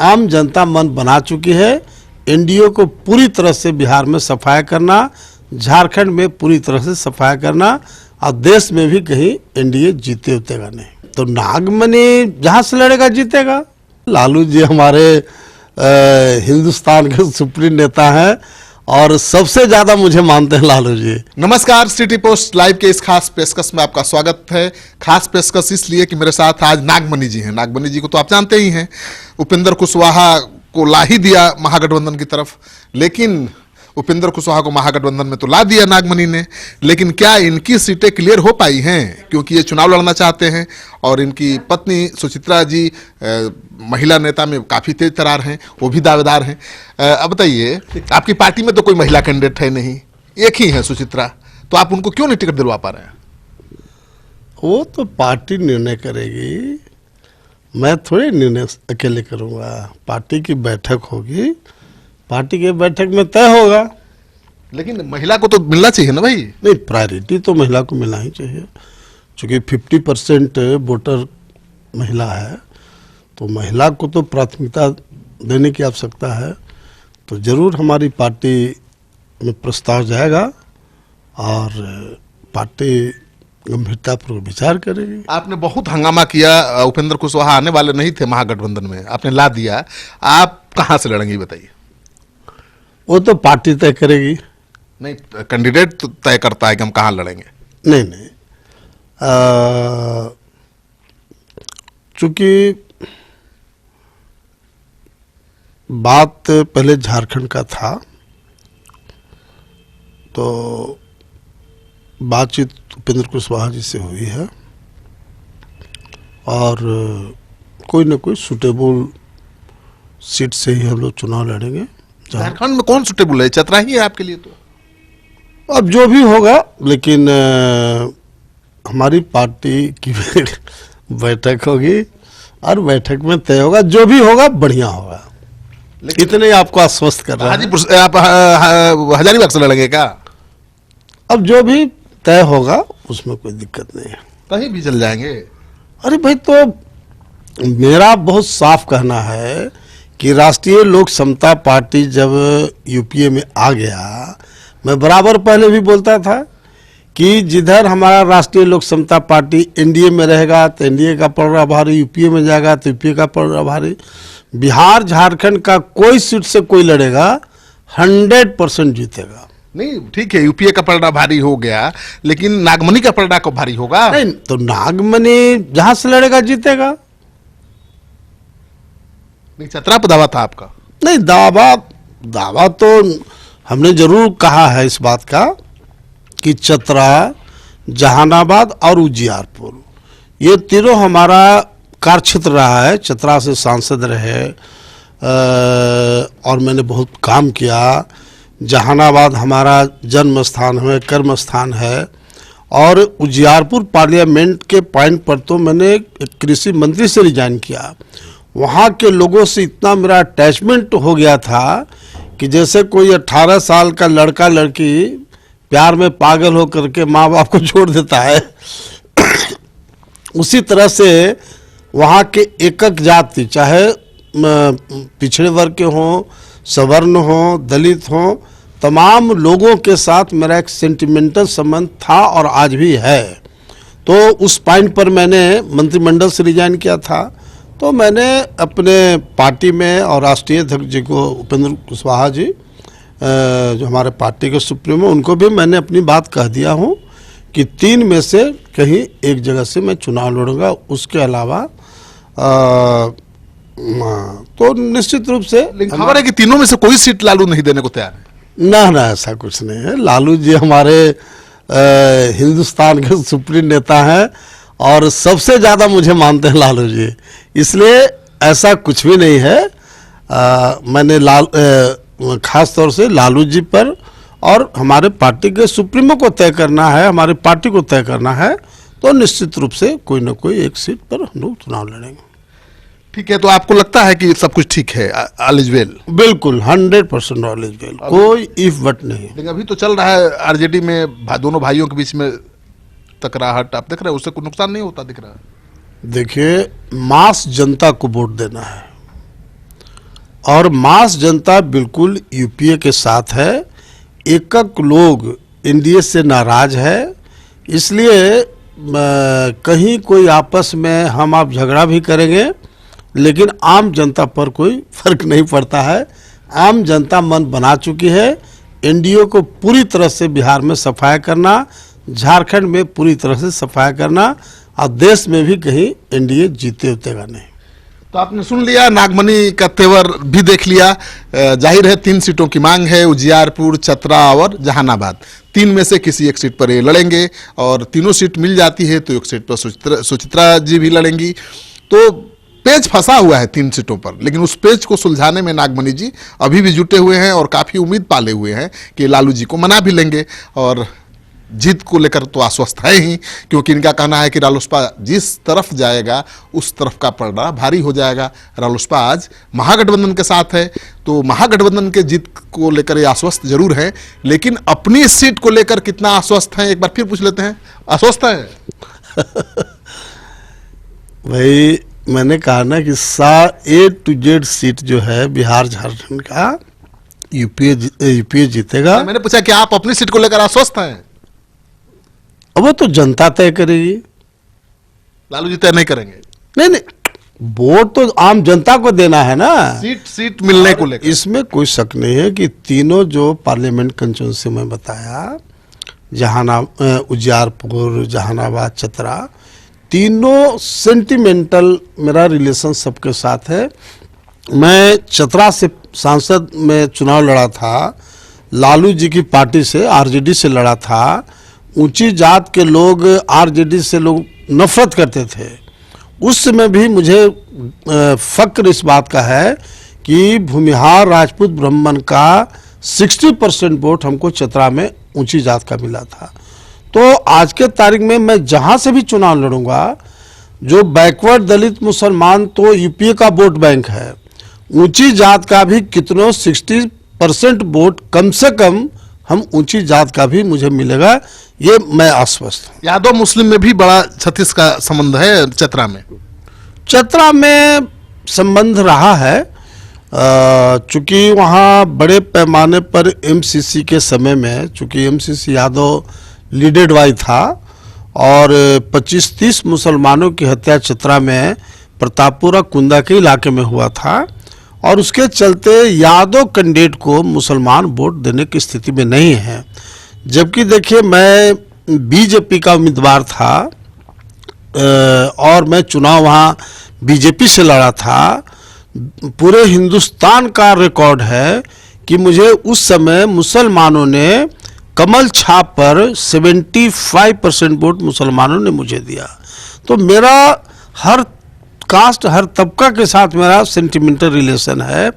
आम जनता मन बना चुकी है। एनडीए को पूरी तरह से बिहार में सफाया करना, झारखंड में पूरी तरह से सफाया करना, और देश में भी कहीं एनडीए जीते उतेगा नहीं। तो नागमणि जहां से लड़ेगा जीतेगा। लालू जी हमारे हिंदुस्तान के सुप्रीम नेता हैं और सबसे ज्यादा मुझे मानते हैं लालू जी। नमस्कार, सिटी पोस्ट लाइव के इस खास पेशकश में आपका स्वागत है। खास पेशकश इसलिए कि मेरे साथ आज नागमणि जी हैं। नागमणि जी को तो आप जानते ही हैं, उपेंद्र कुशवाहा को ला ही दिया महागठबंधन की तरफ, लेकिन उपेंद्र कुशवाहा को महागठबंधन में तो ला दिया नागमणि ने, लेकिन क्या इनकी सीटें क्लियर हो पाई हैं? क्योंकि ये चुनाव लड़ना चाहते हैं और इनकी पत्नी सुचित्रा जी महिला नेता में काफी तेज तरार हैं, वो भी दावेदार हैं। अब बताइए, आपकी पार्टी में तो कोई महिला कैंडिडेट है नहीं, एक ही है सुचित्रा, तो आप उनको क्यों नहीं टिकट दिलवा पा रहे हैं? वो तो पार्टी निर्णय करेगी, मैं थोड़ी निर्णय अकेले करूंगा। पार्टी की बैठक होगी, पार्टी के बैठक में तय होगा। लेकिन महिला को तो मिलना चाहिए ना भाई। नहीं, प्रायोरिटी तो महिला को मिलना ही चाहिए, क्योंकि 50% वोटर महिला है, तो महिला को तो प्राथमिकता देने की आवश्यकता है। तो जरूर हमारी पार्टी में प्रस्ताव जाएगा और पार्टी गंभीरतापूर्वक विचार करेगी। आपने बहुत हंगामा किया, उपेंद्र कुशवाहा आने वाले नहीं थे महागठबंधन में, आपने ला दिया, आप कहां से लड़ेंगे बताइए? वो तो पार्टी तय करेगी। नहीं, कैंडिडेट तो तय करता है कि हम कहां लड़ेंगे। नहीं, चूंकि बात पहले झारखंड का था, तो बातचीत उपेंद्र कुशवाहा जी से हुई है और कोई ना कोई सुटेबल सीट से ही हम लोग चुनाव लड़ेंगे। झारखंड में कौन सुटेबल है? चतरा ही है आपके लिए। तो अब जो भी होगा, लेकिन हमारी पार्टी की बैठक होगी और बैठक में तय होगा, जो भी होगा बढ़िया होगा। इतने आपको आश्वस्त कर रहा है। आप हजारीबाग से लड़ेंगे क्या? अब जो भी तय होगा उसमें कोई दिक्कत नहीं है, कहीं भी चल जाएंगे। अरे भाई, तो मेरा बहुत साफ कहना है कि राष्ट्रीय लोक समता पार्टी जब यूपीए में आ गया, मैं बराबर पहले भी बोलता था कि जिधर हमारा राष्ट्रीय लोक समता पार्टी एनडीए में रहेगा तो एनडीए का प्रभारी, यूपीए में जाएगा तो यूपीए का प्रभारी। बिहार झारखंड का कोई सीट से कोई लड़ेगा 100% जीतेगा। नहीं, ठीक है, यूपीए का पलड़ा भारी हो गया, लेकिन नागमणि का पलड़ा को भारी होगा। नहीं, तो नागमणि जहां से लड़ेगा जीतेगा। नहीं, चतरा पर दावा था आपका? नहीं, दावा तो हमने जरूर कहा है इस बात का कि चतरा, जहानाबाद और उजियारपुर, ये तीनों हमारा कार्यक्षेत्र रहा है। चतरा से सांसद रहे और मैंने बहुत काम किया। जहानाबाद हमारा जन्म स्थान है, कर्म स्थान है, और उजियारपुर पार्लियामेंट के पॉइंट पर तो मैंने कृषि मंत्री से रिजाइन किया। वहाँ के लोगों से इतना मेरा अटैचमेंट हो गया था कि जैसे कोई 18 साल का लड़का लड़की प्यार में पागल हो करके माँ बाप को छोड़ देता है उसी तरह से वहाँ के एकक जाति, चाहे पिछड़े वर्ग के हों, सवर्ण हों, दलित हों, तमाम लोगों के साथ मेरा एक सेंटिमेंटल संबंध था और आज भी है। तो उस पॉइंट पर मैंने मंत्रिमंडल से रिजाइन किया था। तो मैंने अपने पार्टी में और राष्ट्रीय अध्यक्ष जी को, उपेंद्र कुशवाहा जी जो हमारे पार्टी के सुप्रीमो, उनको भी मैंने अपनी बात कह दिया हूँ कि 3 में से कहीं एक जगह से मैं चुनाव लड़ूंगा। उसके अलावा तो निश्चित रूप से खबर है कि तीनों में से कोई सीट लालू नहीं देने को तैयार है। ना, ऐसा कुछ नहीं है। लालू जी हमारे हिंदुस्तान के सुप्रीम नेता हैं और सबसे ज्यादा मुझे मानते हैं लालू जी, इसलिए ऐसा कुछ भी नहीं है। मैंने खास तौर से लालू जी पर और हमारे पार्टी के सुप्रीमो को तय करना है, हमारी पार्टी को तय करना है, तो निश्चित रूप से कोई ना कोई एक सीट पर हम लोग चुनाव लड़ेंगे। ठीक है, तो आपको लगता है कि सब कुछ ठीक है, ऑल इज वेल? बिल्कुल 100% ऑल इज वेल, कोई इफ बट नहीं। लेकिन अभी तो चल रहा है आरजेडी में दोनों भाइयों के बीच में टकराहट, आप देख रहे हैं, उससे कोई नुकसान नहीं होता दिख रहा है? देखिए, मास जनता को वोट देना है, और मास जनता बिल्कुल यूपीए के साथ है। एकक लोग एनडीए से नाराज है, इसलिए कहीं कोई आपस में हम आप झगड़ा भी करेंगे लेकिन आम जनता पर कोई फर्क नहीं पड़ता है। आम जनता मन बना चुकी है एनडीए को पूरी तरह से बिहार में सफाया करना, झारखंड में पूरी तरह से सफाया करना, और देश में भी कहीं एनडीए जीते उतेगा नहीं। तो आपने सुन लिया, नागमणि का तेवर भी देख लिया। जाहिर है 3 सीटों की मांग है, उजियारपुर, चतरा और जहानाबाद। 3 में से किसी एक सीट पर ये लड़ेंगे, और तीनों सीट मिल जाती है तो एक सीट पर सुचित्रा जी भी लड़ेंगी। तो पेच फंसा हुआ है 3 सीटों पर, लेकिन उस पेच को सुलझाने में नागमणि जी अभी भी जुटे हुए हैं और काफ़ी उम्मीद पाले हुए हैं कि लालू जी को मना भी लेंगे। और जीत को लेकर तो आश्वस्त है ही, क्योंकि इनका कहना है कि रालोसपा जिस तरफ जाएगा उस तरफ का पलड़ा भारी हो जाएगा। रालोसपा आज महागठबंधन के साथ है, तो महागठबंधन के जीत को लेकर ये आश्वस्त जरूर है, लेकिन अपनी सीट को लेकर कितना आश्वस्त है एक बार फिर पूछ लेते हैं। आश्वस्त है? भाई मैंने कहा ना कि A to Z सीट जो है बिहार झारखंड का यूपीए जीतेगा। मैंने पूछा कि आप अपनी सीट को लेकर आश्वस्त हैं? अब वो तो जनता तय करेगी, लालू जी तय नहीं करेंगे? नहीं, वोट तो आम जनता को देना है ना। सीट मिलने को लेकर इसमें कोई शक नहीं है कि तीनों जो पार्लियामेंट कंस्टिट्यूंसी में बताया, उजियारपुर, जहानाबाद, चतरा, तीनों सेंटिमेंटल मेरा रिलेशन सबके साथ है। मैं चतरा से सांसद में चुनाव लड़ा था, लालू जी की पार्टी से, आरजेडी से लड़ा था। ऊंची जात के लोग आरजेडी से लोग नफरत करते थे। उस समय भी मुझे फक्र इस बात का है कि भूमिहार राजपूत ब्राह्मण का 60% वोट हमको चतरा में ऊंची जात का मिला था। तो आज के तारीख में मैं जहां से भी चुनाव लड़ूंगा, जो बैकवर्ड दलित मुसलमान तो यूपीए का वोट बैंक है, ऊंची जात का भी कितनों 60% वोट कम से कम हम ऊंची जात का भी मुझे मिलेगा, ये मैं आश्वस्त हूँ। यादव मुस्लिम में भी बड़ा छत्तीस का संबंध है चतरा में? चतरा में संबंध रहा है, चूंकि वहाँ बड़े पैमाने पर एमसीसी के समय में, चूंकि एमसीसी यादव लीडेड वाई था और 25-30 मुसलमानों की हत्या चतरा में प्रतापपुरा कुंदा के इलाके में हुआ था, और उसके चलते यादव कैंडिडेट को मुसलमान वोट देने की स्थिति में नहीं है। जबकि देखिए मैं बीजेपी का उम्मीदवार था और मैं चुनाव वहाँ बीजेपी से लड़ा था। पूरे हिंदुस्तान का रिकॉर्ड है कि मुझे उस समय मुसलमानों ने कमल छाप पर 75% वोट मुसलमानों ने मुझे दिया। तो मेरा हर कास्ट, हर तबका के साथ मेरा सेंटिमेंटल रिलेशन है,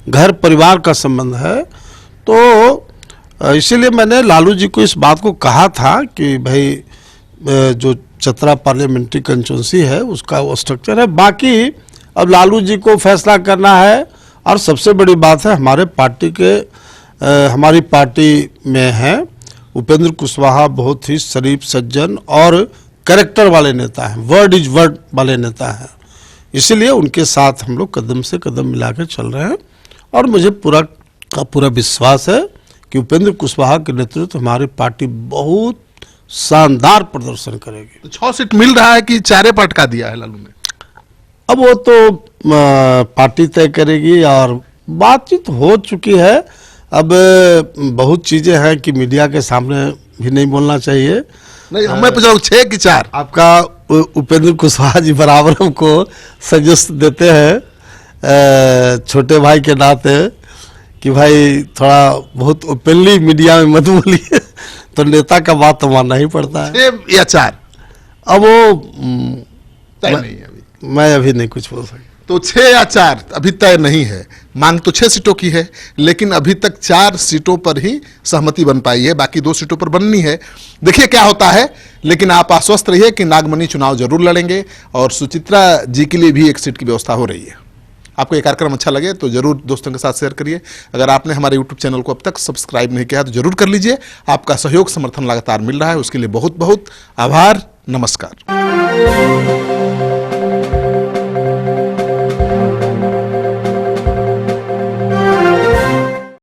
घर परिवार का संबंध है। तो इसीलिए मैंने लालू जी को इस बात को कहा था कि भाई जो चतरा पार्लियामेंट्री कंस्टिट्यूंसी है उसका वो स्ट्रक्चर है, बाकी अब लालू जी को फैसला करना है। और सबसे बड़ी बात है हमारे पार्टी के हमारी पार्टी में है उपेंद्र कुशवाहा, बहुत ही शरीफ सज्जन और कैरेक्टर वाले नेता हैं, वर्ड इज वर्ड वाले नेता हैं। इसीलिए उनके साथ हम लोग कदम से कदम मिलाकर चल रहे हैं, और मुझे पूरा का पूरा विश्वास है कि उपेंद्र कुशवाहा के नेतृत्व हमारी पार्टी बहुत शानदार प्रदर्शन करेगी। तो 6 सीट मिल रहा है कि 4 पटका दिया है लालू ने? अब वो तो पार्टी तय करेगी, और बातचीत हो चुकी है। अब बहुत चीजें हैं कि मीडिया के सामने भी नहीं बोलना चाहिए। नहीं, मैं पूछ रहा हूँ 6 कि 4? आपका उपेंद्र कुशवाहा जी बराबर हमको सजेस्ट देते हैं छोटे भाई के नाते कि भाई थोड़ा बहुत ओपनली मीडिया में मत बोलिए, तो नेता का बात तो मानना ही पड़ता है। 6 या 4? अब वो तय नहीं है अभी। मैं अभी नहीं कुछ बोल सकता। तो 6 या 4 अभी तय नहीं है। मांग तो 6 सीटों की है, लेकिन अभी तक 4 सीटों पर ही सहमति बन पाई है, बाकी 2 सीटों पर बननी है। देखिए क्या होता है, लेकिन आप आश्वस्त रहिए कि नागमणि चुनाव जरूर लड़ेंगे, और सुचित्रा जी के लिए भी एक सीट की व्यवस्था हो रही है। आपको ये कार्यक्रम अच्छा लगे तो जरूर दोस्तों के साथ शेयर करिए। अगर आपने हमारे YouTube चैनल को अब तक सब्सक्राइब नहीं किया तो जरूर कर लीजिए। आपका सहयोग समर्थन लगातार मिल रहा है, उसके लिए बहुत बहुत आभार। नमस्कार।